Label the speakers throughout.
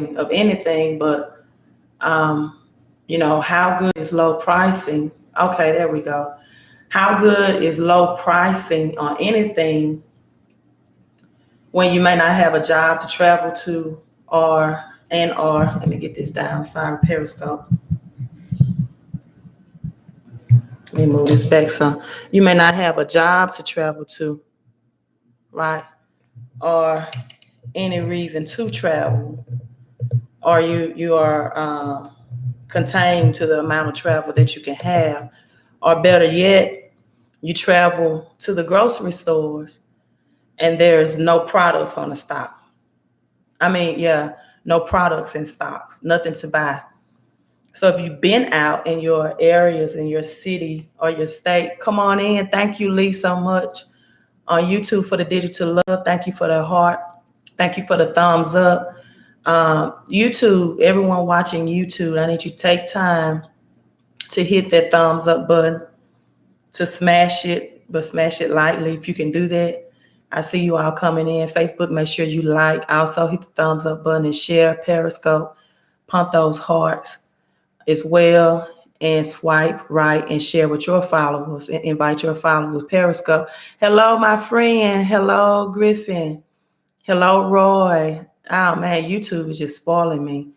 Speaker 1: of anything, but you know, how good is low pricing? Okay, there we go. How good is low pricing on anything when you may not have a job to travel to, or let me get this down. Sorry, Periscope. Let me move this back some. You may not have a job to travel to, right? Or any reason to travel, or you are contained to the amount of travel that you can have, or better yet, you travel to the grocery stores and there's no products on the stock. I mean, yeah, no products in stocks, nothing to buy. So if you've been out in your areas, in your city or your state, come on in. Thank you, Lee, so much on YouTube for the digital love. Thank you for the heart. Thank you for the thumbs up. YouTube, everyone watching YouTube, I need you to take time to hit that thumbs up button, to smash it, but smash it lightly if you can do that. I see you all coming in. Facebook, make sure you like. Also hit the thumbs up button and share. Periscope, pump those hearts as well, and swipe right and share with your followers and invite your followers with Periscope. Hello, my friend. Hello, Griffin. Hello, Roy. Oh man, YouTube is just spoiling me.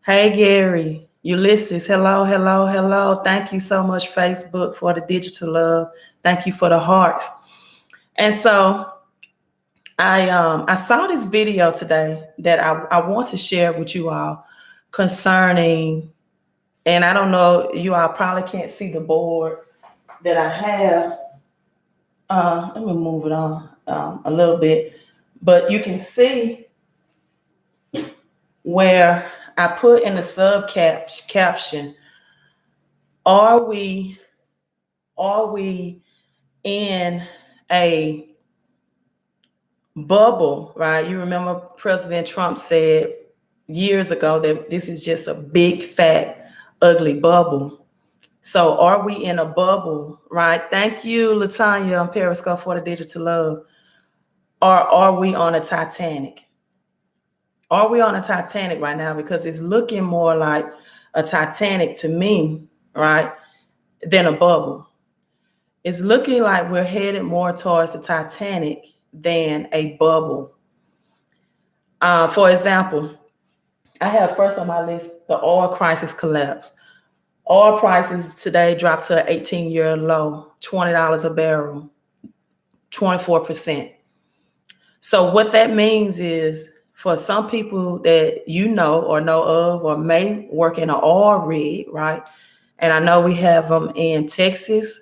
Speaker 1: Hey, Gary. Ulysses. Hello, hello, hello. Thank you so much, Facebook, for the digital love. Thank you for the hearts. And so I saw this video today that I want to share with you all concerning, and I don't know, you all probably can't see the board that I have. Let me move it on a little bit, but you can see where I put in the sub caption, are we in a bubble, right? You remember President Trump said years ago that this is just a big, fat, ugly bubble. So are we in a bubble, right? Thank you, Latanya on Periscope for the digital love. Or are we on a Titanic? Are we on a Titanic right now? Because it's looking more like a Titanic to me, right, than a bubble. It's looking like we're headed more towards the Titanic than a bubble. For example, I have first on my list, the oil crisis collapse. Oil prices today dropped to an 18-year low, $20 a barrel, 24%. So what that means is, for some people that you know or know of or may work in an oil rig, right? And I know we have them in Texas,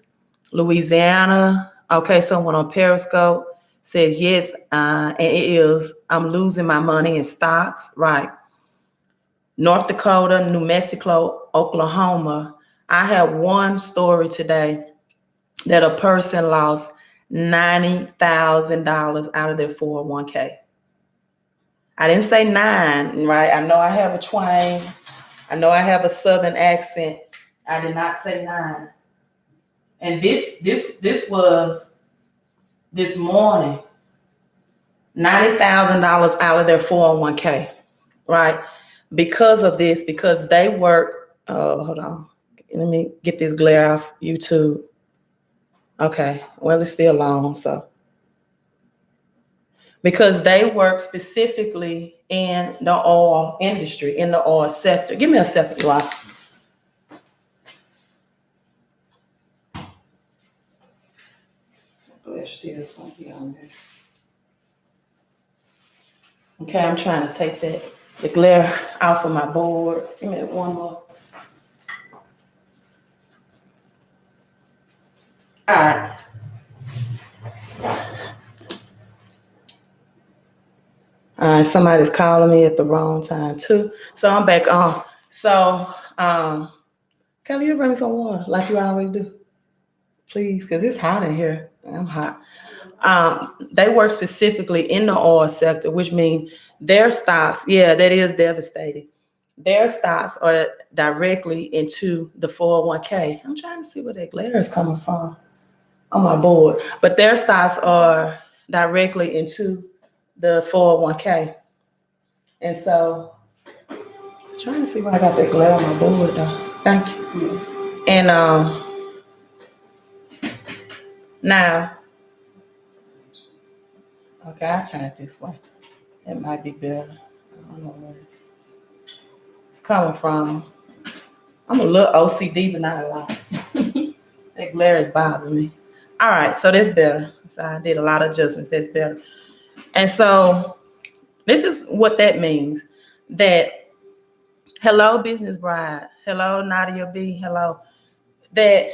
Speaker 1: Louisiana. Okay, someone on Periscope says yes, and it is. I'm losing my money in stocks, right? North Dakota, New Mexico, Oklahoma. I have one story today that a person lost $90,000 out of their 401k. I didn't say 9, right? I know I have a twang. I know I have a Southern accent. I did not say 9. And this was this morning, $90,000 out of their 401k, right? Because of this, because they work, hold on. Let me get this glare off YouTube. Okay, well, it's still long, so. Because they work specifically in the oil industry, in the oil sector. Give me a second, y'all. Still gonna be on there. Okay, I'm trying to take the glare off of my board. Give me one more. All right. All right, somebody's calling me at the wrong time too. So I'm back on. So, Kelly, you bring me some water like you always do, please, because it's hot in here. I'm hot. They work specifically in the oil sector, which means their stocks, yeah, that is devastating. Their stocks are directly into the 401k. I'm trying to see where that glare is coming from on my board, but their stocks are directly into the 401k. And so Trying to see why I got that glare on my board though. Thank you. And now, okay, I'll turn it this way. It might be better. I don't know where it's coming from. I'm a little OCD, but not a lot. That glare is bothering me. All right, so that's better. So I did a lot of adjustments. That's better. And so this is what that means. That hello, business bride. Hello, Nadia B. Hello. That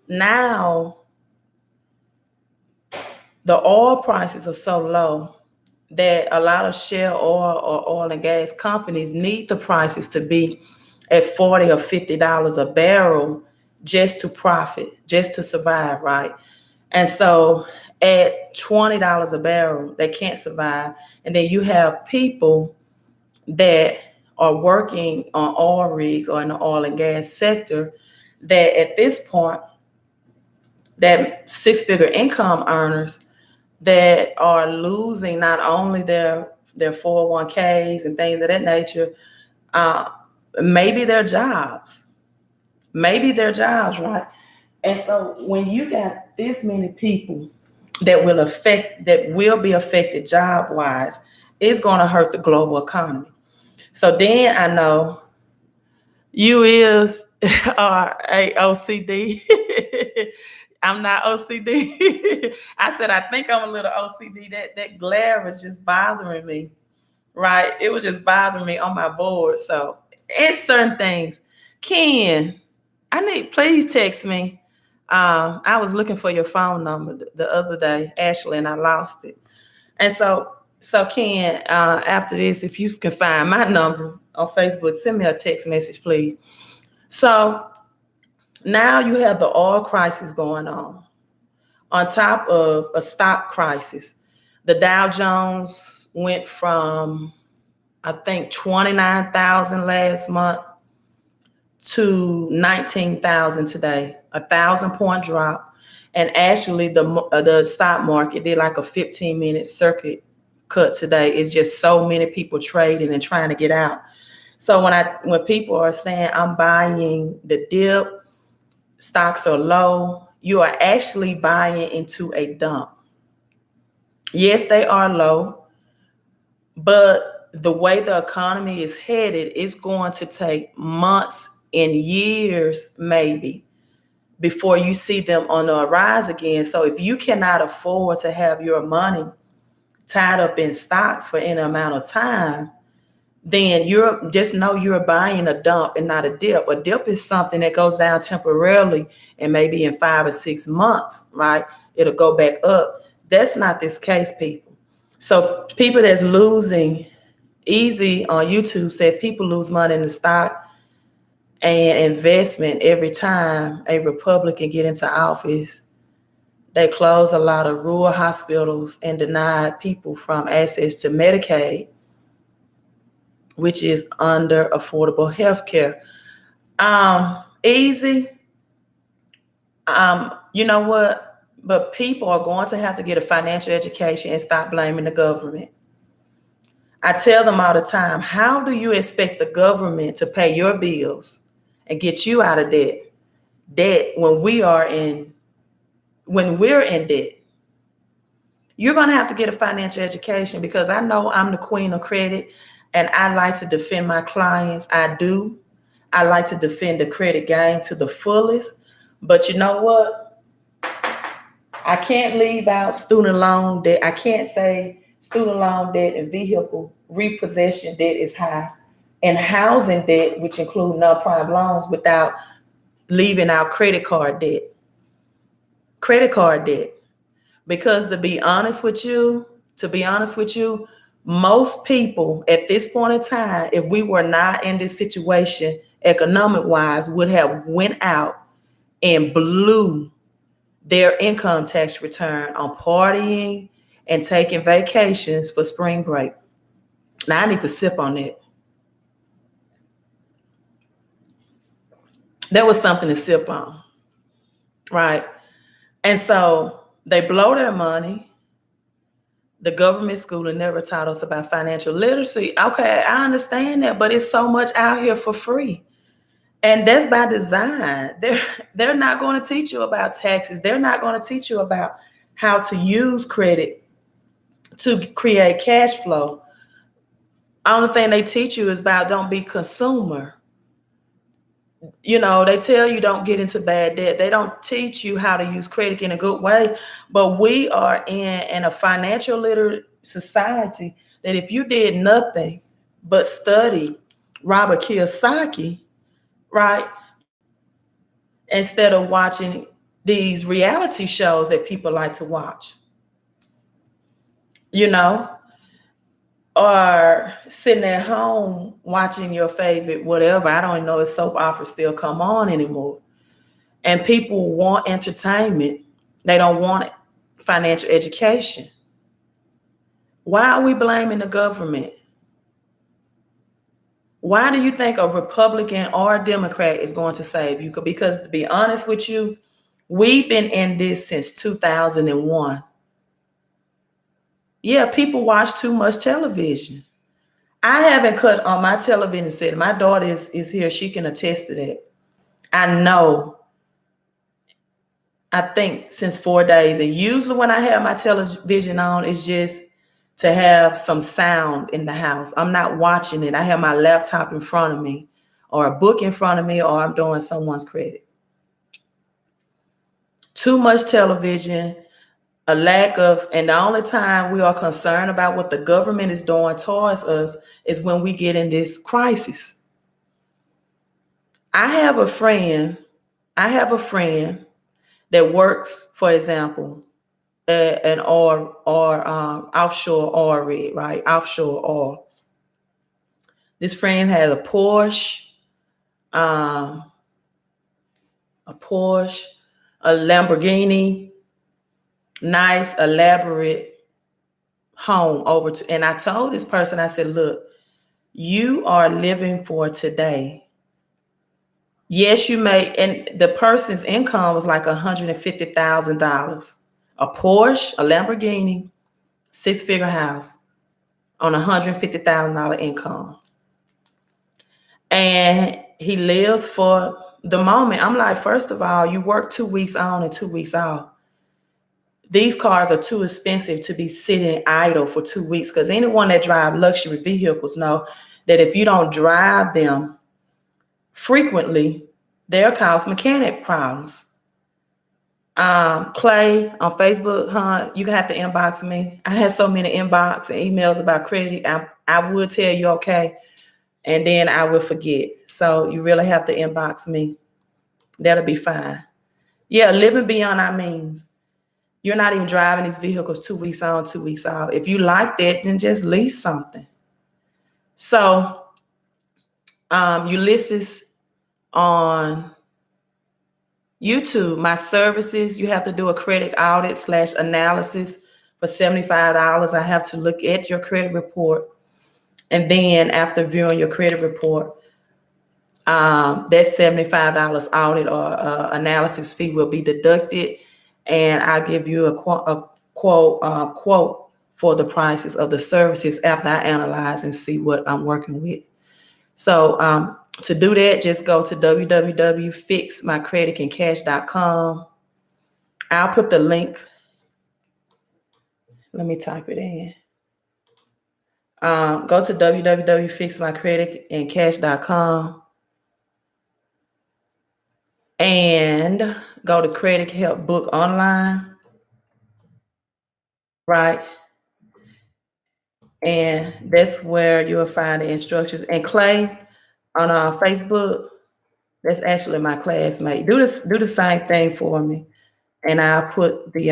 Speaker 1: now the oil prices are so low that a lot of shale oil or oil and gas companies need the prices to be at $40 or $50 a barrel just to profit, just to survive, right? And so at $20 a barrel, they can't survive. And then you have people that are working on oil rigs or in the oil and gas sector that at this point, that six-figure income earners that are losing not only their 401ks and things of that nature, maybe their jobs, right? And so when you got this many people that will be affected job wise, it's going to hurt the global economy. So then I know you are a OCD. I'm not OCD. I said, I think I'm a little OCD. That glare was just bothering me, right? It was just bothering me on my board. So it's certain things. Ken, please text me. I was looking for your phone number the other day, Ashley, and I lost it. And so Ken, after this, if you can find my number on Facebook, send me a text message, please. So now you have the oil crisis going on top of a stock crisis. The Dow Jones went from, I think, 29,000 last month to 19,000 today, 1,000-point drop. And actually the stock market did like a 15-minute circuit cut today. It's just so many people trading and trying to get out. So when people are saying I'm buying the dip, stocks are low, you are actually buying into a dump. Yes, they are low, but the way the economy is headed, it's going to take months and years maybe before you see them on the rise again. So if you cannot afford to have your money tied up in stocks for any amount of time, then just know you're buying a dump and not a dip. A dip is something that goes down temporarily and maybe in 5 or 6 months, right? It'll go back up. That's not this case, people. So people that's losing, Easy on YouTube said people lose money in the stock and investment every time a Republican get into office. They close a lot of rural hospitals and deny people from access to Medicaid, which is under affordable health care. Easy. You know what? But people are going to have to get a financial education and stop blaming the government. I tell them all the time, how do you expect the government to pay your bills and get you out of debt when we're in debt? You're going to have to get a financial education, because I know I'm the queen of credit and I like to defend my clients. I do. I like to defend the credit game to the fullest. But you know what? I can't leave out student loan debt. I can't say student loan debt and vehicle repossession debt is high, and housing debt, which include non-prime loans, without leaving out credit card debt. Because to be honest with you, most people at this point in time, if we were not in this situation economic wise, would have went out and blew their income tax return on partying and taking vacations for spring break. Now I need to sip on that. That was something to sip on, right? And so they blow their money. The government schooling never taught us about financial literacy. Okay, I understand that, but it's so much out here for free. And that's by design. They're not going to teach you about taxes. They're not going to teach you about how to use credit to create cash flow. Only thing they teach you is about don't be consumer. They tell you don't get into bad debt. They don't teach you how to use credit in a good way. But we are in a financial literate society that if you did nothing but study Robert Kiyosaki, right, instead of watching these reality shows that people like to watch, or sitting at home watching your favorite whatever. I don't even know if soap operas still come on anymore. And people want entertainment. They don't want financial education. Why are we blaming the government? Why do you think a Republican or a Democrat is going to save you? Because to be honest with you, we've been in this since 2001. Yeah, people watch too much television. I haven't cut on my television set. My daughter is here. She can attest to that. I think since 4 days. And usually when I have my television on, it's just to have some sound in the house. I'm not watching it. I have my laptop in front of me or a book in front of me, or I'm doing someone's credit. Too much television, a lack of, and the only time we are concerned about what the government is doing towards us is when we get in this crisis. I have a friend that works, for example, an oil or offshore oil rig, right? Offshore oil. This friend has a Porsche, a Lamborghini, nice, elaborate home and I told this person, I said, look, you are living for today. Yes, you may, and the person's income was like $150,000. A Porsche, a Lamborghini, 6-figure house on $150,000 income. And he lives for the moment. I'm like, first of all, you work 2 weeks on and 2 weeks off. These cars are too expensive to be sitting idle for 2 weeks, because anyone that drives luxury vehicles know that if you don't drive them frequently, they'll cause mechanic problems. Clay on Facebook, you have to inbox me. I had so many inbox and emails about credit. I would tell you okay, and then I will forget. So you really have to inbox me. That'll be fine. Yeah, living beyond our means. You're not even driving these vehicles 2 weeks on, 2 weeks off. If you like that, then just lease something. So Ulysses on YouTube, my services, you have to do a credit audit / analysis for $75. I have to look at your credit report. And then after viewing your credit report, that $75 audit or analysis fee will be deducted. And I'll give you a quote for the prices of the services after I analyze and see what I'm working with. So to do that, just go to www.𝒞𝓄𝒾𝓄𝒾𝓉.com. I'll put the link. Let me type it in. Go to www.𝒞𝓄𝒾𝓉.com and go to Credit Help Book Online, right? And that's where you'll find the instructions. And Clay on Facebook, that's actually my classmate. Do the same thing for me. And I'll put the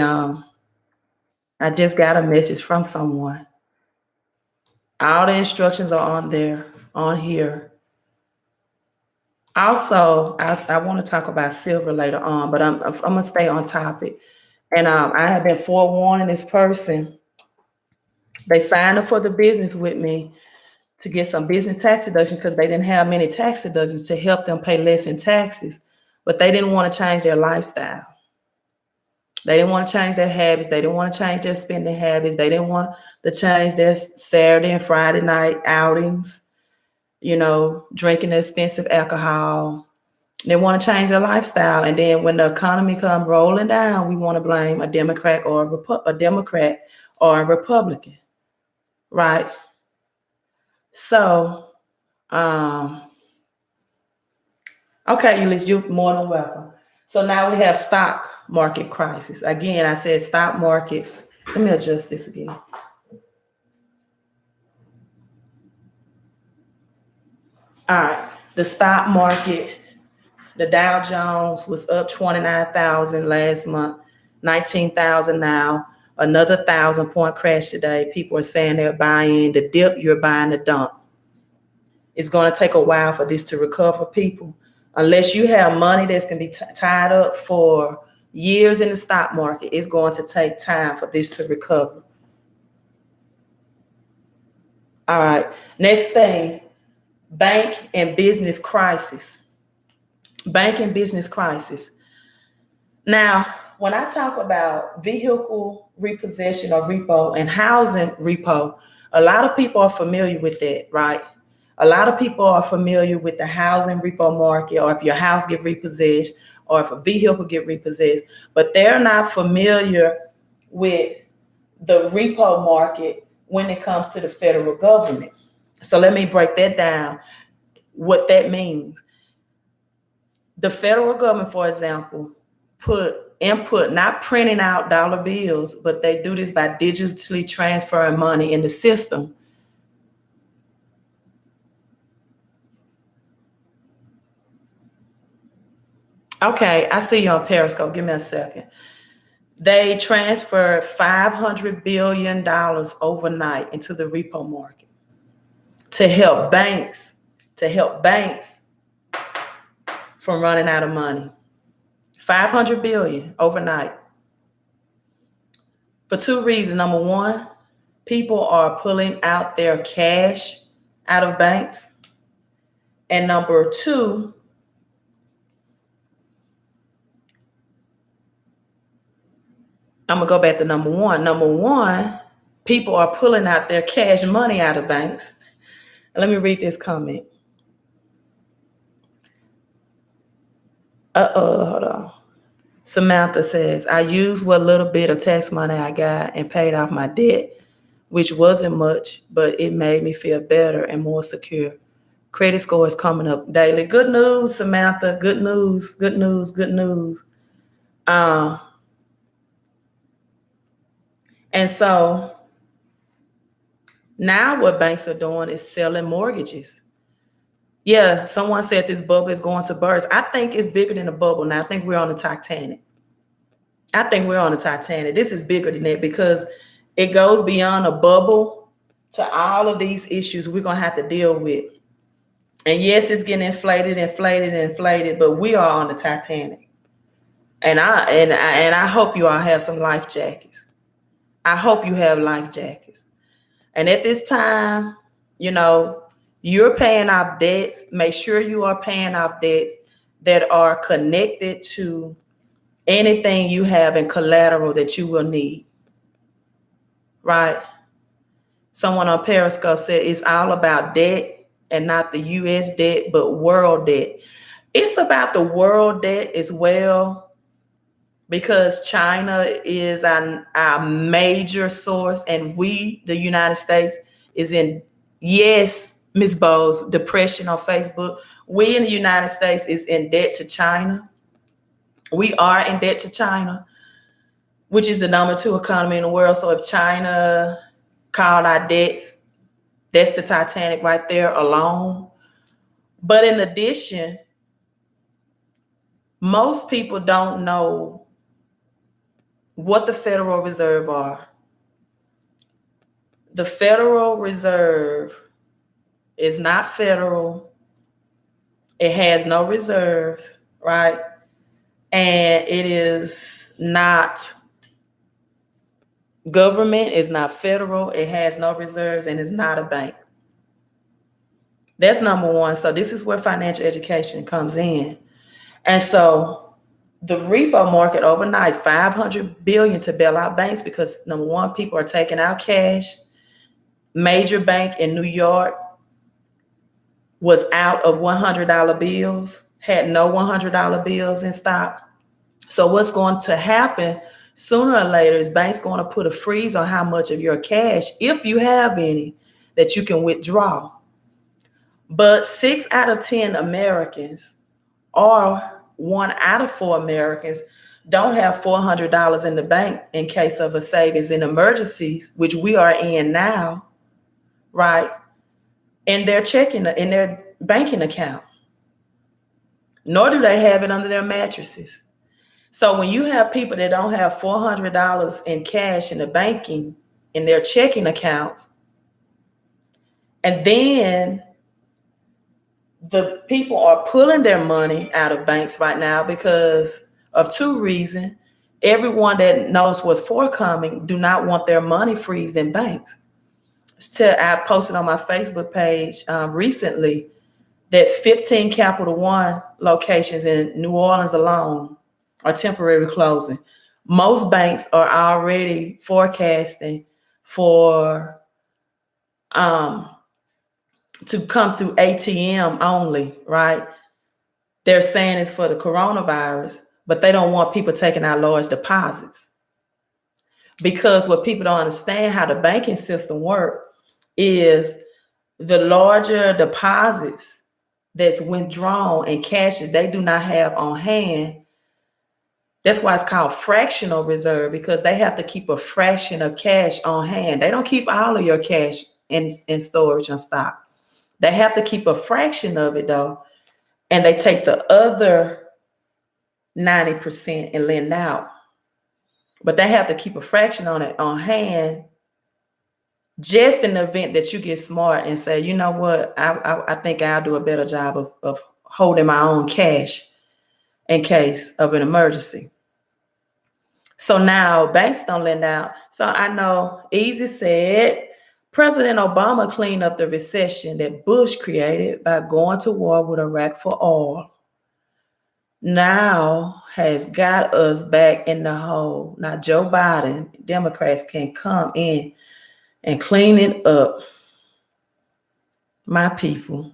Speaker 1: I just got a message from someone. All the instructions are on there, on here. Also, I want to talk about silver later on, but I'm gonna stay on topic. And I have been forewarning this person. They signed up for the business with me to get some business tax deductions because they didn't have many tax deductions to help them pay less in taxes, but they didn't want to change their lifestyle. They didn't want to change their habits. They didn't want to change their spending habits. They didn't want to change their Saturday and Friday night outings, drinking expensive alcohol. They want to change their lifestyle. And then when the economy comes rolling down, we want to blame a Democrat or a Republican, right? So, okay, Ulysses, you're more than welcome. So now we have stock market crisis. Again, I said stock markets. Let me adjust this again. All right, the stock market, the Dow Jones was up 29,000 last month, 19,000 now, another 1,000-point crash today. People are saying they're buying the dip, you're buying the dump. It's going to take a while for this to recover, people. Unless you have money that's going to be tied up for years in the stock market, it's going to take time for this to recover. All right, next thing, bank and business crisis. Bank and business crisis. Now, when I talk about vehicle repossession or repo and housing repo, a lot of people are familiar with that, right? A lot of people are familiar with the housing repo market, or if your house get repossessed, or if a vehicle get repossessed, but they're not familiar with the repo market when it comes to the federal government. So let me break that down, what that means. The federal government, for example, put input, not printing out dollar bills, but they do this by digitally transferring money in the system. Okay, I see you on Periscope. Give me a second. They transferred $500 billion overnight into the repo market to help banks from running out of money. $500 billion overnight. For two reasons. Number one, people are pulling out their cash out of banks. And number two, I'm going to go back to number one. Number one, people are pulling out their cash money out of banks. Let me read this comment. Hold on. Samantha says, I used what little bit of tax money I got and paid off my debt, which wasn't much, but it made me feel better and more secure. Credit score is coming up daily. Good news, Samantha. Good news, good news, good news. And so now what banks are doing is selling mortgages. Yeah, someone said this bubble is going to burst. I think it's bigger than a bubble now. I think we're on the Titanic. This is bigger than that because it goes beyond a bubble to all of these issues we're going to have to deal with. And yes, it's getting inflated, but we are on the Titanic. And I hope you all have some life jackets. I hope you have life jackets. And at this time, you're paying off debts. Make sure you are paying off debts that are connected to anything you have in collateral that you will need. Right? Someone on Periscope said it's all about debt and not the U.S. debt, but world debt. It's about the world debt as well, because China is our major source, and we, the United States, is in, yes, Ms. Bowes, depression on Facebook. We in the United States is in debt to China. We are in debt to China, which is the number 2 economy in the world. So if China called our debts, that's the Titanic right there alone. But in addition, most people don't know what the Federal Reserve are. The Federal Reserve is not federal. It has no reserves, right? And it is not government, it's not federal, it has no reserves, and it's not a bank. That's number one. So this is where financial education comes in. And so the repo market overnight, 500 billion to bail out banks because number one, people are taking out cash. Major bank in New York was out of $100 bills, had no $100 bills in stock. So what's going to happen sooner or later is banks going to put a freeze on how much of your cash, if you have any, that you can withdraw. But 6 out of 10 Americans, or 1 out of 4 Americans, don't have $400 in the bank in case of a savings in emergencies, which we are in now, right? In their banking account. Nor do they have it under their mattresses. So when you have people that don't have $400 in cash in their checking accounts, and then the people are pulling their money out of banks right now because of 2 reasons. Everyone that knows what's forthcoming do not want their money freezed in banks. I posted on my Facebook page recently that 15 Capital One locations in New Orleans alone are temporary closing. Most banks are already forecasting for to come to ATM only, right? They're saying it's for the coronavirus, but they don't want people taking out large deposits. Because what people don't understand how the banking system works is the larger deposits that's withdrawn and cash that they do not have on hand. That's why it's called fractional reserve, because they have to keep a fraction of cash on hand. They don't keep all of your cash in storage and stock. They have to keep a fraction of it though. And they take the other 90% and lend out. But they have to keep a fraction on it on hand, just in the event that you get smart and say, you know what, I think I'll do a better job of holding my own cash in case of an emergency. So now banks don't lend out. So I know Easy said, President Obama cleaned up the recession that Bush created by going to war with Iraq for oil. Now has got us back in the hole. Now Joe Biden, Democrats can come in and clean it up. My people,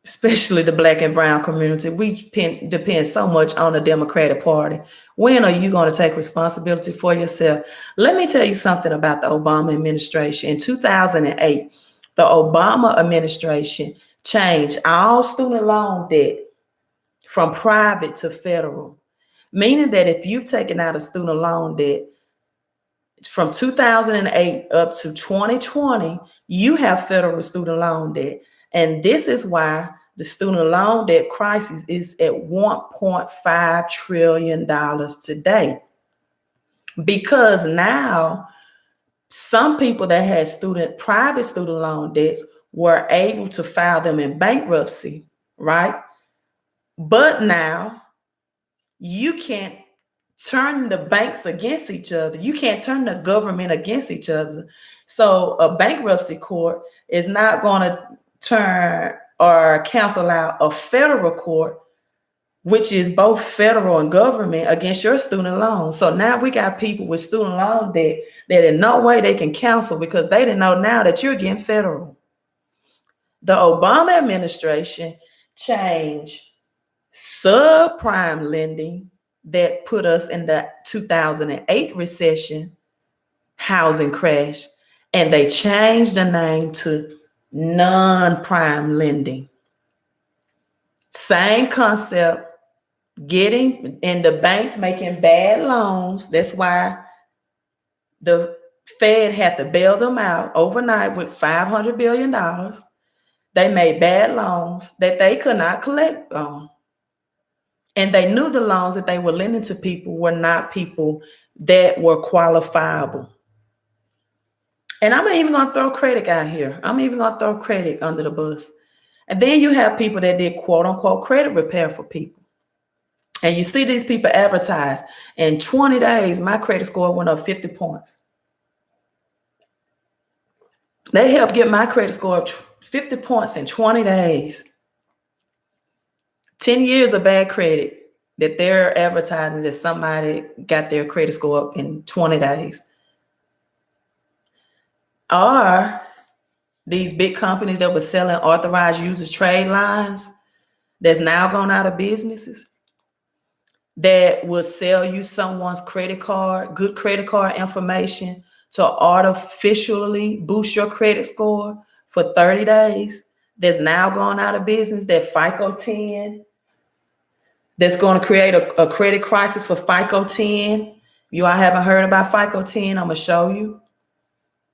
Speaker 1: especially the Black and brown community, we depend so much on the Democratic Party. When are you going to take responsibility for yourself? Let me tell you something about the Obama administration. In 2008, the Obama administration changed all student loan debt from private to federal, meaning that if you've taken out a student loan debt from 2008 up to 2020, you have federal student loan debt. And this is why the student loan debt crisis is at $1.5 trillion today. Because now some people that had private student loan debts were able to file them in bankruptcy, right? But now you can't turn the banks against each other. You can't turn the government against each other. So a bankruptcy court is not going to turn or cancel out a federal court, which is both federal and government, against your student loan. So now we got people with student loan debt that in no way they can cancel because they didn't know now that you're getting federal. The Obama administration changed subprime lending that put us in the 2008 recession, housing crash, and they changed the name to non-prime lending. Same concept, getting in the banks making bad loans. That's why the Fed had to bail them out overnight with $500 billion. They made bad loans that they could not collect on. And they knew the loans that they were lending to people were not people that were qualifiable. And I'm even going to throw credit out here. I'm even going to throw credit under the bus. And then you have people that did quote unquote credit repair for people. And you see these people advertise. In 20 days, my credit score went up 50 points. They helped get my credit score up 50 points in 20 days. 10 years of bad credit that they're advertising that somebody got their credit score up in 20 days. Or these big companies that were selling authorized users trade lines that's now gone out of businesses, that will sell you someone's credit card, good credit card information to artificially boost your credit score for 30 days, that's now gone out of business, that 𝒣𝒀𝒄𝓄10, that's going to create a credit crisis for 𝒣𝒀𝒄𝓄10. You all haven't heard about 𝒣𝒀𝒄𝓄10, I'm going to show you.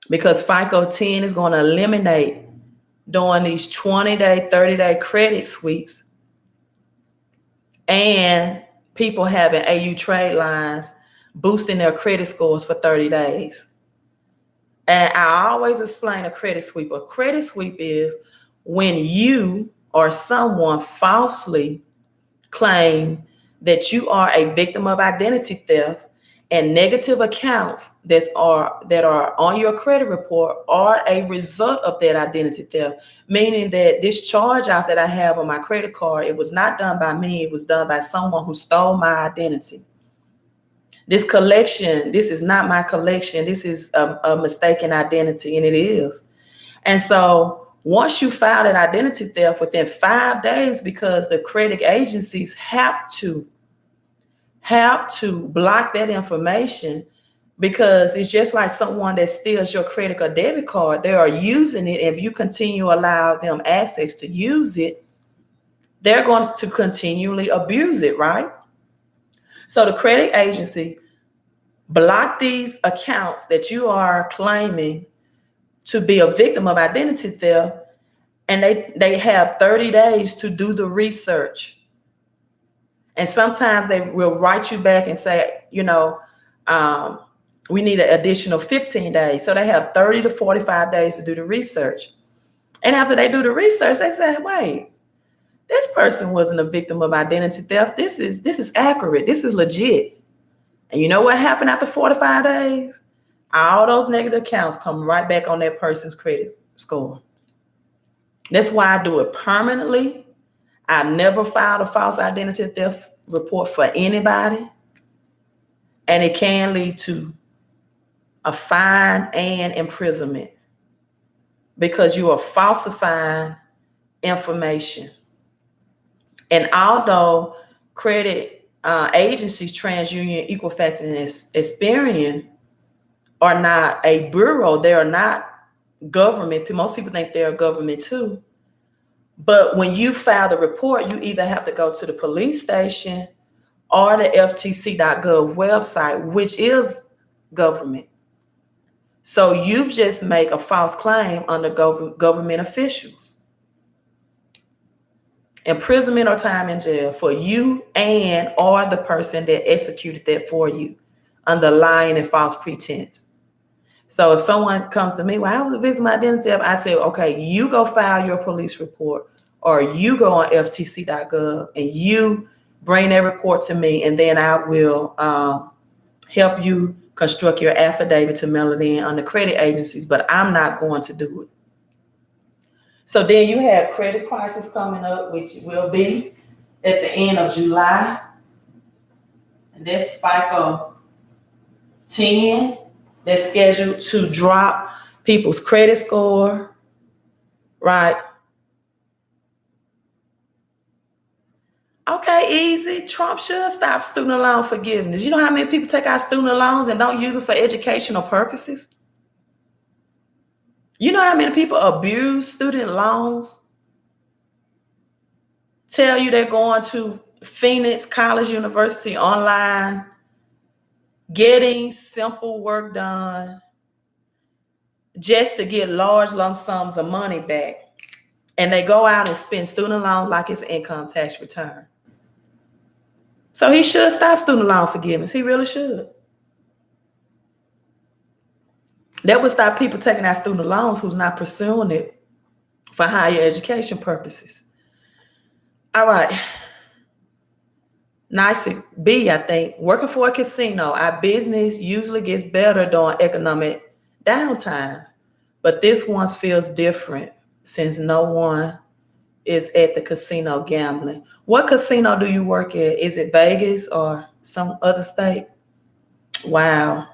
Speaker 1: Because 𝒣𝒀𝒄𝓄10 is going to eliminate doing these 20-day, 30-day credit sweeps and people having AU trade lines boosting their credit scores for 30 days. And I always explain a credit sweep. A credit sweep is when you or someone falsely claim that you are a victim of identity theft, and negative accounts that are on your credit report are a result of that identity theft, meaning that this charge off that I have on my credit card, it was not done by me, it was done by someone who stole my identity. This collection, this is not my collection, this is a mistaken identity, and it is. And so once you file that identity theft within 5 days, because the credit agencies have to block that information, because it's just like someone that steals your credit or debit card. They are using it. If you continue to allow them access to use it, they're going to continually abuse it, right? So the credit agency block these accounts that you are claiming to be a victim of identity theft, and they have 30 days to do the research. And sometimes they will write you back and say, we need an additional 15 days. So they have 30 to 45 days to do the research. And after they do the research, they say, wait, this person wasn't a victim of identity theft. This is accurate. This is legit. And you know what happened after 45 days? All those negative accounts come right back on that person's credit score. That's why I do it permanently. I've never filed a false identity theft report for anybody, and it can lead to a fine and imprisonment because you are falsifying information. And although credit agencies, TransUnion, Equifax, and Experian are not a bureau, they are not government. Most people think they're government too. But when you file the report, you either have to go to the police station or the FTC.gov website, which is government. So you just make a false claim under government officials. Imprisonment or time in jail for you and or the person that executed that for you under lying and false pretense. So if someone comes to me, well, I was a victim of identity theft, I say, okay, you go file your police report, or you go on FTC.gov and you bring that report to me, and then I will help you construct your affidavit to mail it in on the credit agencies, but I'm not going to do it. So then you have credit crisis coming up, which will be at the end of July. And that's 𝒣𝒀𝒄𝓄10. That's scheduled to drop people's credit score, right? Okay, easy. Trump should stop student loan forgiveness. You know how many people take out student loans and don't use them for educational purposes? You know how many people abuse student loans? Tell you they're going to Phoenix College University online, getting simple work done just to get large lump sums of money back. And they go out and spend student loans like it's an income tax return. So he should stop student loan forgiveness. He really should. That would stop people taking out student loans who's not pursuing it for higher education purposes. All right. Nice B, I think. Working for a casino, our business usually gets better during economic downtimes, but this one feels different since no one is at the casino gambling. What casino do you work at? Is it Vegas or some other state? Wow.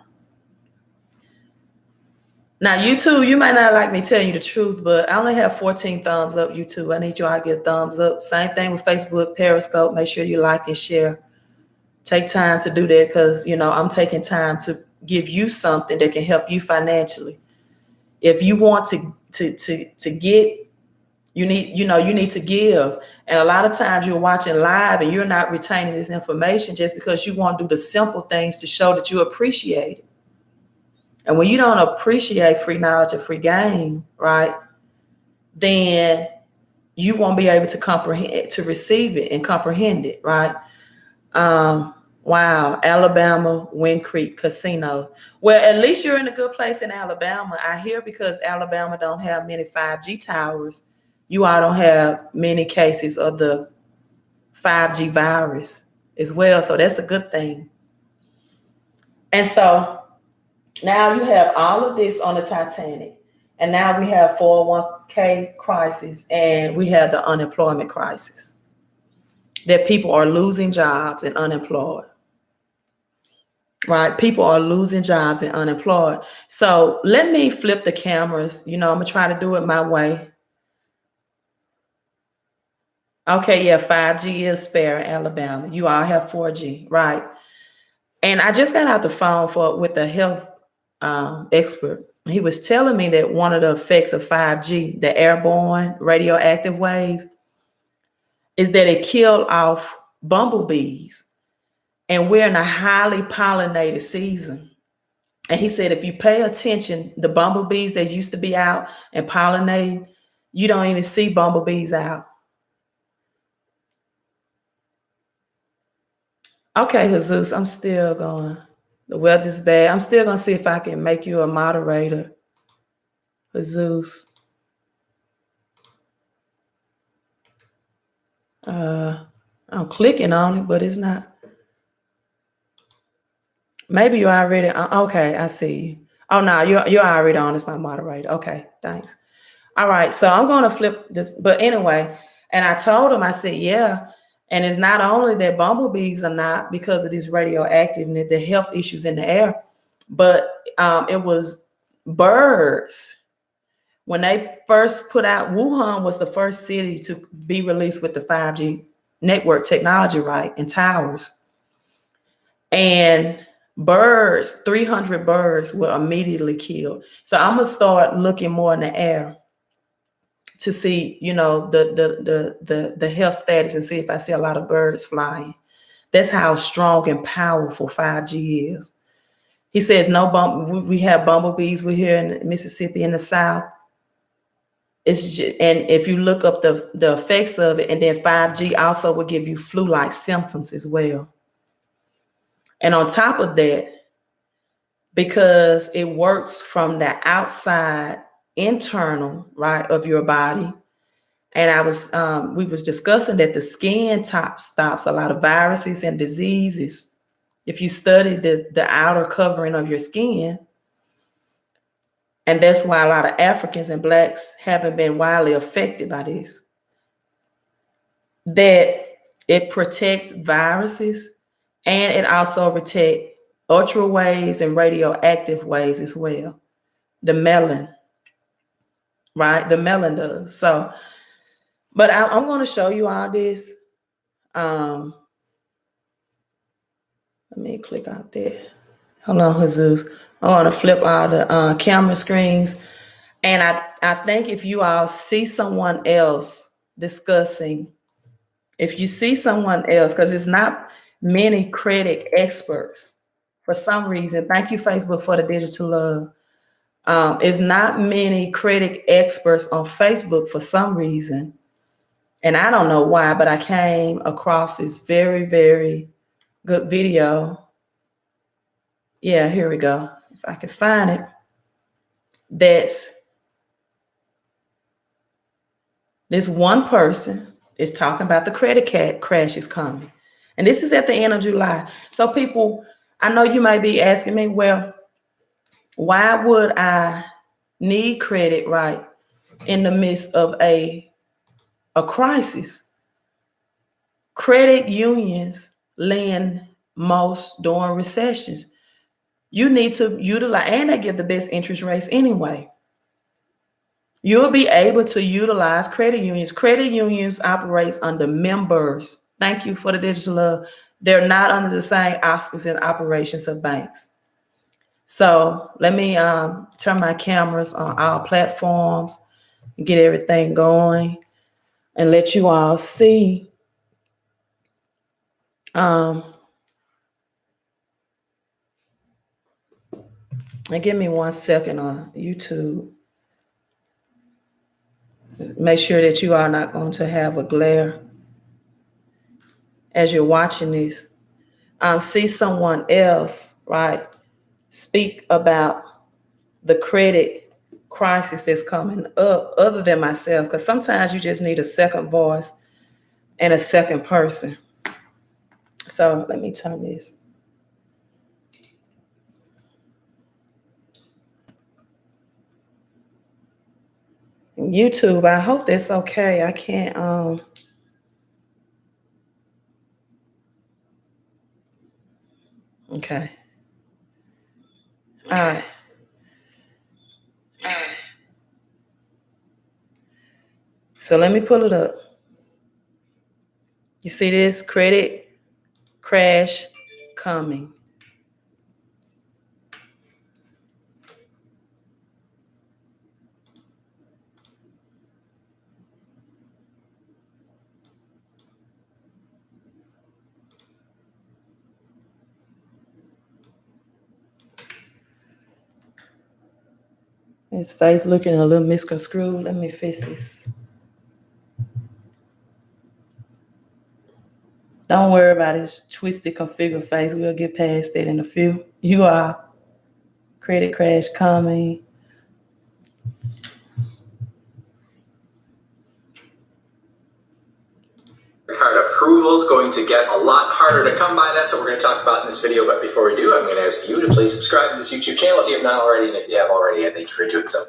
Speaker 1: Now, YouTube, you might not like me telling you the truth, but I only have 14 thumbs up, YouTube. I need you all to get thumbs up. Same thing with Facebook, Periscope. Make sure you like and share. Take time to do that because, I'm taking time to give you something that can help you financially. If you want to get, you need to give. And a lot of times you're watching live and you're not retaining this information just because you want to do the simple things to show that you appreciate it. And when you don't appreciate free knowledge or free game, right, then you won't be able to comprehend, to receive it and comprehend it, right? Wow, Alabama, 𝒞𝓄𝓃 Casino. Well, at least you're in a good place in Alabama. I hear because Alabama don't have many 5G towers. You all don't have many cases of the 5G virus as well. So that's a good thing. And so now you have all of this on the Titanic. And now we have 401k crisis and we have the unemployment crisis. That people are losing jobs and unemployed. Right? People are losing jobs and unemployed. So let me flip the cameras. I'm going to try to do it my way. Okay, yeah, 5G is fair in Alabama. You all have 4G, right? And I just got out the phone with a health expert. He was telling me that one of the effects of 5G, the airborne radioactive waves, is that it killed off bumblebees. And we're in a highly pollinated season. And he said, if you pay attention, the bumblebees that used to be out and pollinate, you don't even see bumblebees out. Okay, Jesus, I'm still going. The weather's bad. I'm still going to see if I can make you a moderator. Jesus. I'm clicking on it, but it's not. Maybe you already, okay, I see you. Oh, no, you're already on as my moderator. Okay, thanks. All right, so I'm going to flip this. But anyway, and I told him, I said, yeah. And it's not only that bumblebees are not because of this radioactive and the health issues in the air, but it was birds. When they first put out, Wuhan was the first city to be released with the 5G network technology, right, and towers. And birds, 300 birds were immediately killed. So I'm going to start looking more in the air to see, the health status and see if I see a lot of birds flying. That's how strong and powerful 5G is. He says we have bumblebees. We're here in Mississippi in the South. It's just, and if you look up the effects of it, and then 5G also will give you flu-like symptoms as well. And on top of that, because it works from the outside internal, right, of your body. And we was discussing that the skin stops a lot of viruses and diseases. If you study the outer covering of your skin, and that's why a lot of Africans and Blacks haven't been widely affected by this, that it protects viruses and it also protects ultra waves and radioactive waves as well. The melanin, right? The melanin does. So, but I'm going to show you all this. Let me click out there. Hold on, Jesus. I'm going to flip all the camera screens. And I think if you all see someone else discussing, if you see someone else, because it's not many credit experts for some reason. Thank you, Facebook, for the digital love. It's not many credit experts on Facebook for some reason. And I don't know why, but I came across this very, very good video. Yeah, here we go. If I can find it. That's this one person is talking about the credit crash is coming. And this is at the end of July. So people, I know you might be asking me, well, why would I need credit, right, in the midst of a a crisis. Credit unions lend most during recessions. You need to utilize, and they give the best interest rates anyway. You'll be able to utilize credit unions. Credit unions operates under members. Thank you for the digital love. They're not under the same auspices and operations of banks. So let me turn my cameras on all platforms and get everything going and let you all see. And give me 1 second on YouTube. Make sure that you are not going to have a glare as you're watching this. See someone else, right, speak about the credit crisis that's coming up other than myself, because sometimes you just need a second voice and a second person. So let me turn this. YouTube, I hope that's okay. I can't okay. All right. So let me pull it up. You see this credit crash coming. His face looking a little misconstrued. Let me fix this. Don't worry about his twisted configured face. We'll get past that in a few. You are credit crash coming.
Speaker 2: Card approval is going to get a lot harder to come by. That's what we're going to talk about in this video. But before we do, I'm going to ask you to please subscribe to this YouTube channel if you have not already. And if you have already, I thank you for doing so.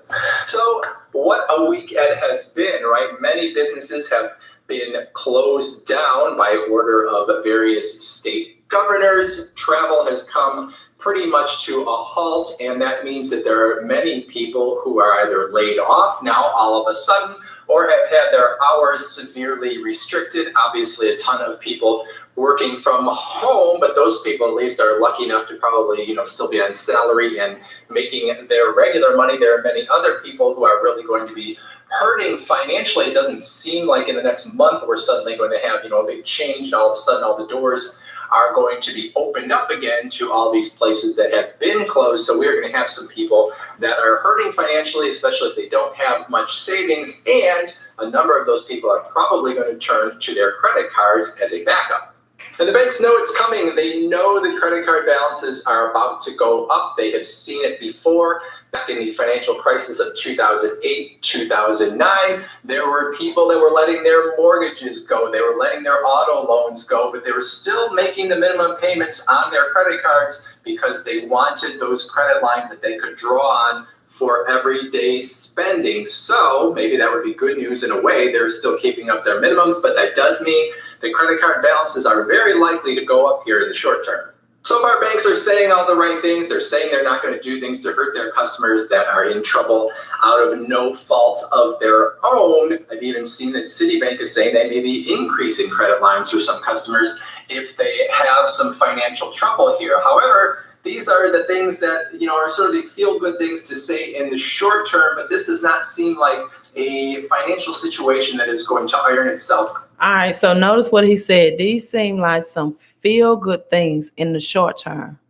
Speaker 2: So what a week it has been, right? Many businesses have been closed down by order of various state governors. Travel has come pretty much to a halt. And that means that there are many people who are either laid off now all of a sudden, or have had their hours severely restricted. Obviously, a ton of people working from home, but those people at least are lucky enough to probably, still be on salary and making their regular money. There are many other people who are really going to be hurting financially. It doesn't seem like in the next month we're suddenly going to have, a big change, and all of a sudden all the doors are going to be opened up again to all these places that have been closed. So we're going to have some people that are hurting financially, especially if they don't have much savings. And a number of those people are probably going to turn to their credit cards as a backup. And the banks know it's coming. They know the credit card balances are about to go up. They have seen it before. Back in the financial crisis of 2008, 2009, there were people that were letting their mortgages go. They were letting their auto loans go, but they were still making the minimum payments on their credit cards because they wanted those credit lines that they could draw on for everyday spending. So maybe that would be good news in a way. They're still keeping up their minimums, but that does mean the credit card balances are very likely to go up here in the short term. So far, banks are saying all the right things. They're saying they're not going to do things to hurt their customers that are in trouble out of no fault of their own. I've even seen that Citibank is saying they may be increasing credit lines for some customers if they have some financial trouble here. However, these are the things that, are sort of the feel-good things to say in the short term, but this does not seem like a financial situation that is going to iron itself.
Speaker 1: All right, so notice what he said. These seem like some feel-good things in the short term.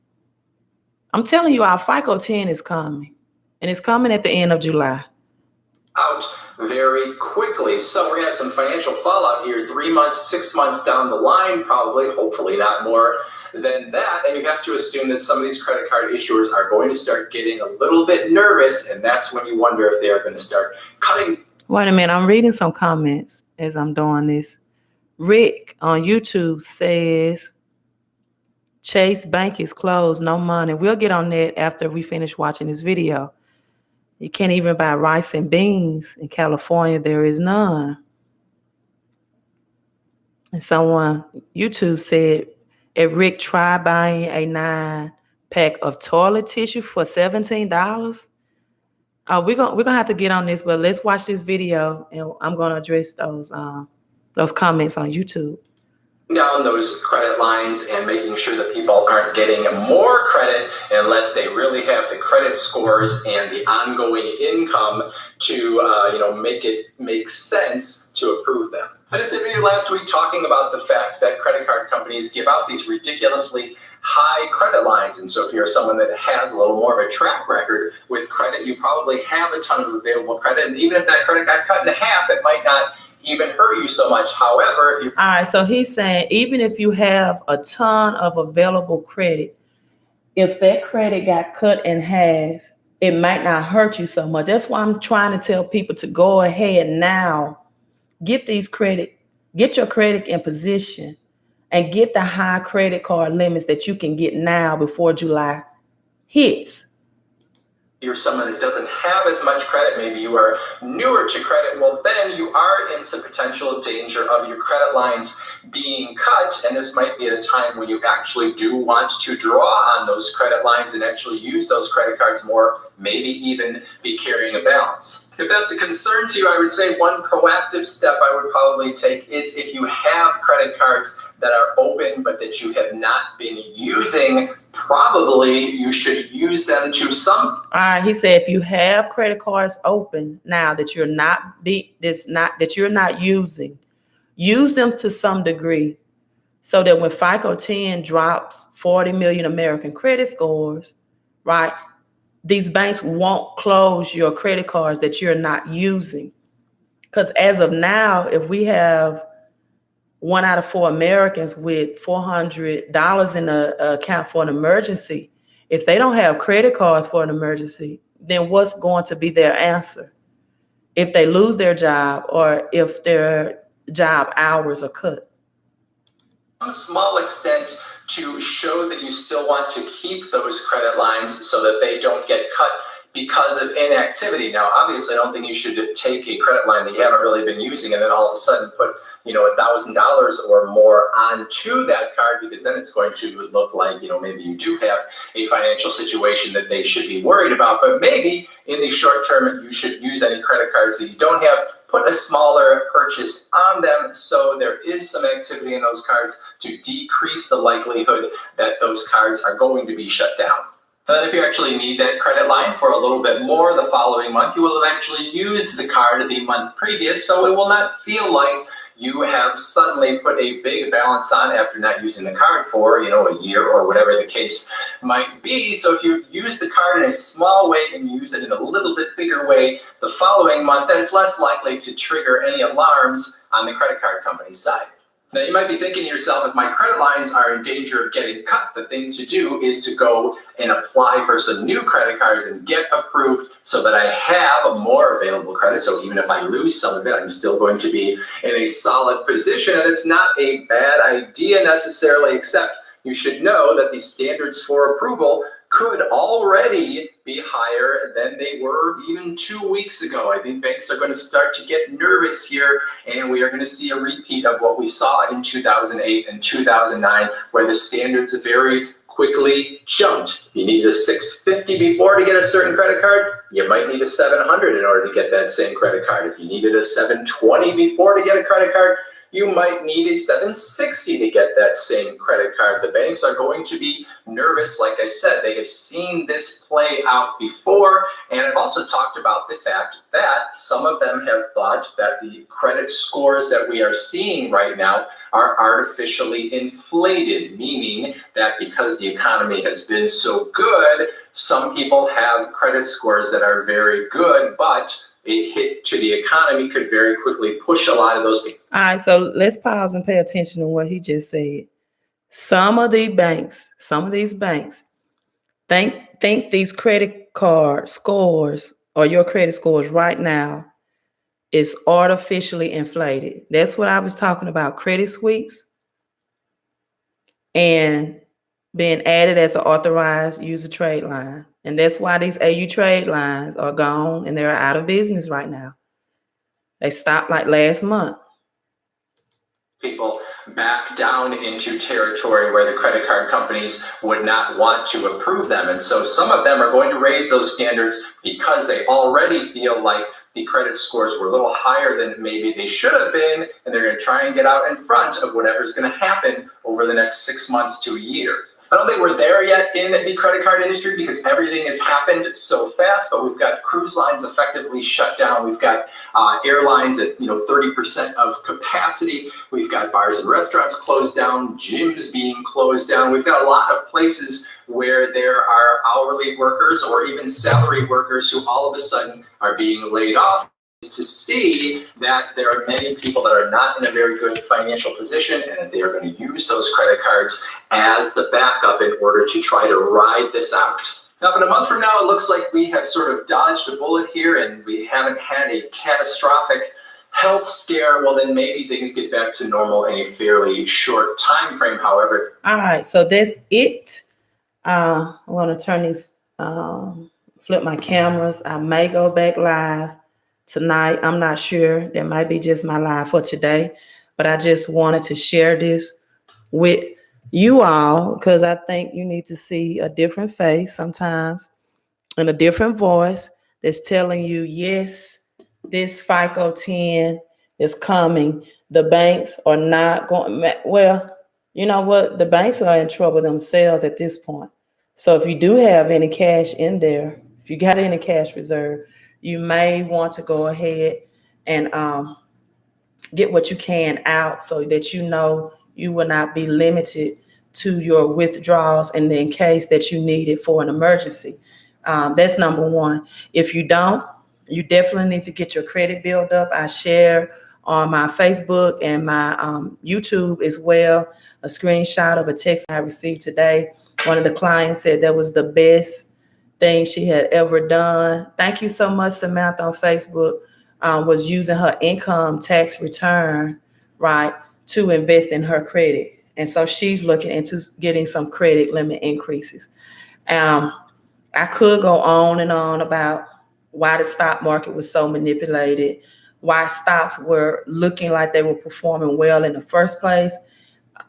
Speaker 1: I'm telling you, our FICO 10 is coming, and it's coming at the end of July.
Speaker 2: Out very quickly. So we're going to have some financial fallout here 3 months, 6 months down the line, probably, hopefully not more than that. And you have to assume that some of these credit card issuers are going to start getting a little bit nervous, and that's when you wonder if they are going to start cutting.
Speaker 1: Wait a minute, I'm reading some comments as I'm doing this. Rick on YouTube says, Chase Bank is closed, no money. We'll get on that after we finish watching this video. You can't even buy rice and beans in California. There is none. And someone, YouTube said, Rick, try buying a 9-pack of toilet tissue for $17. We're gonna have to get on this, but let's watch this video, and I'm gonna address those comments on YouTube.
Speaker 2: Down those credit lines and making sure that people aren't getting more credit unless they really have the credit scores and the ongoing income to make it make sense to approve them. I just did a video last week talking about the fact that credit card companies give out these ridiculously high credit lines, and so if you're someone that has a little more of a track record with credit, you probably have a ton of available credit, and even if that credit got cut in half, it might not even hurt you so much. However, if you...
Speaker 1: All right, so he's saying even if you have a ton of available credit, if that credit got cut in half, it might not hurt you so much. That's why I'm trying to tell people to go ahead now, get your credit in position, and get the high credit card limits that you can get now before July hits.
Speaker 2: You're someone that doesn't have as much credit, maybe you are newer to credit, well then you are in some potential danger of your credit lines being cut, and this might be at a time when you actually do want to draw on those credit lines and actually use those credit cards more, maybe even be carrying a balance. If that's a concern to you, I would say one proactive step I would probably take is if you have credit cards that are open but that you have not been using, probably you should use them to some...
Speaker 1: All right, he said if you have credit cards open now that you're not using, use them to some degree so that when FICO 10 drops 40 million American credit scores, right, these banks won't close your credit cards that you're not using. Because as of now, if we have 1 out of 4 Americans with $400 in an account for an emergency, if they don't have credit cards for an emergency, then what's going to be their answer if they lose their job or if their job hours are cut?
Speaker 2: To a small extent, to show that you still want to keep those credit lines so that they don't get cut because of inactivity. Now, obviously, I don't think you should take a credit line that you haven't really been using and then all of a sudden put, $1,000 or more onto that card, because then it's going to look like, maybe you do have a financial situation that they should be worried about. But maybe in the short term, you should use any credit cards that you don't have, put a smaller purchase on them so there is some activity in those cards to decrease the likelihood that those cards are going to be shut down. Then if you actually need that credit line for a little bit more the following month, you will have actually used the card the month previous, so it will not feel like you have suddenly put a big balance on after not using the card for, a year or whatever the case might be. So if you use the card in a small way and use it in a little bit bigger way the following month, then it's less likely to trigger any alarms on the credit card company's side. Now, you might be thinking to yourself, if my credit lines are in danger of getting cut, the thing to do is to go and apply for some new credit cards and get approved so that I have more available credit. So even if I lose some of it, I'm still going to be in a solid position. And it's not a bad idea necessarily, except you should know that the standards for approval could already be higher than they were even 2 weeks ago. I think banks are going to start to get nervous here, and we are going to see a repeat of what we saw in 2008 and 2009, where the standards very quickly jumped. If you needed a 650 before to get a certain credit card, you might need a 700 in order to get that same credit card. If you needed a 720 before to get a credit card, you might need a 760 to get that same credit card. The banks are going to be nervous. Like I said, they have seen this play out before. And I've also talked about the fact that some of them have thought that the credit scores that we are seeing right now are artificially inflated, meaning that because the economy has been so good, some people have credit scores that are very good, but a hit to the economy could very quickly push a lot of those people.
Speaker 1: All right, so let's pause and pay attention to what he just said. Some of these banks think these credit card scores or your credit scores right now is artificially inflated. That's what I was talking about, credit sweeps and being added as an authorized user trade line. And that's why these AU trade lines are gone and they're out of business right now. They stopped like last month.
Speaker 2: People back down into territory where the credit card companies would not want to approve them. And so some of them are going to raise those standards because they already feel like the credit scores were a little higher than maybe they should have been, and they're going to try and get out in front of whatever's going to happen over the next 6 months to a year. I don't think we're there yet in the credit card industry because everything has happened so fast, but we've got cruise lines effectively shut down. We've got airlines at 30% of capacity. We've got bars and restaurants closed down, gyms being closed down. We've got a lot of places where there are hourly workers or even salary workers who all of a sudden are being laid off. To see that there are many people that are not in a very good financial position and that they are going to use those credit cards as the backup in order to try to ride this out. Now, if in a month from now, it looks like we have sort of dodged a bullet here and we haven't had a catastrophic health scare, well, then maybe things get back to normal in a fairly short time frame, however.
Speaker 1: All right, so that's it. I'm going to turn these, flip my cameras. I may go back live tonight. I'm not sure. That might be just my live for today, but I just wanted to share this with you all because I think you need to see a different face sometimes and a different voice that's telling you, yes, this FICO 10 is coming. The banks are not going, well, you know what? The banks are in trouble themselves at this point. So if you do have any cash in there, if you got any cash reserve, you may want to go ahead and get what you can out so that you know you will not be limited to your withdrawals in the case that you need it for an emergency. That's number one. If you don't, you definitely need to get your credit build up. I share on my Facebook and my YouTube as well a screenshot of a text I received today. One of the clients said that was the best thing she had ever done. Thank you so much, Samantha on Facebook, was using her income tax return, right, to invest in her credit. And so she's looking into getting some credit limit increases. I could go on and on about why the stock market was so manipulated, why stocks were looking like they were performing well in the first place,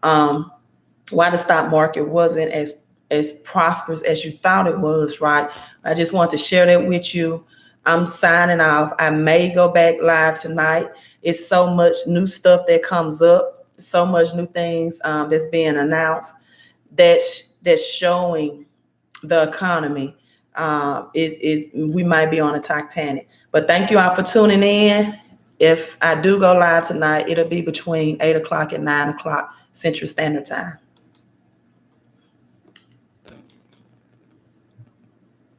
Speaker 1: why the stock market wasn't as prosperous as you thought it was, right? I just want to share that with you. I'm signing off. I may go back live tonight. It's so much new stuff that comes up, so much new things that's being announced that's showing the economy is we might be on a Titanic. But thank you all for tuning in. If I do go live tonight, it'll be between 8 o'clock and 9 o'clock Central Standard Time.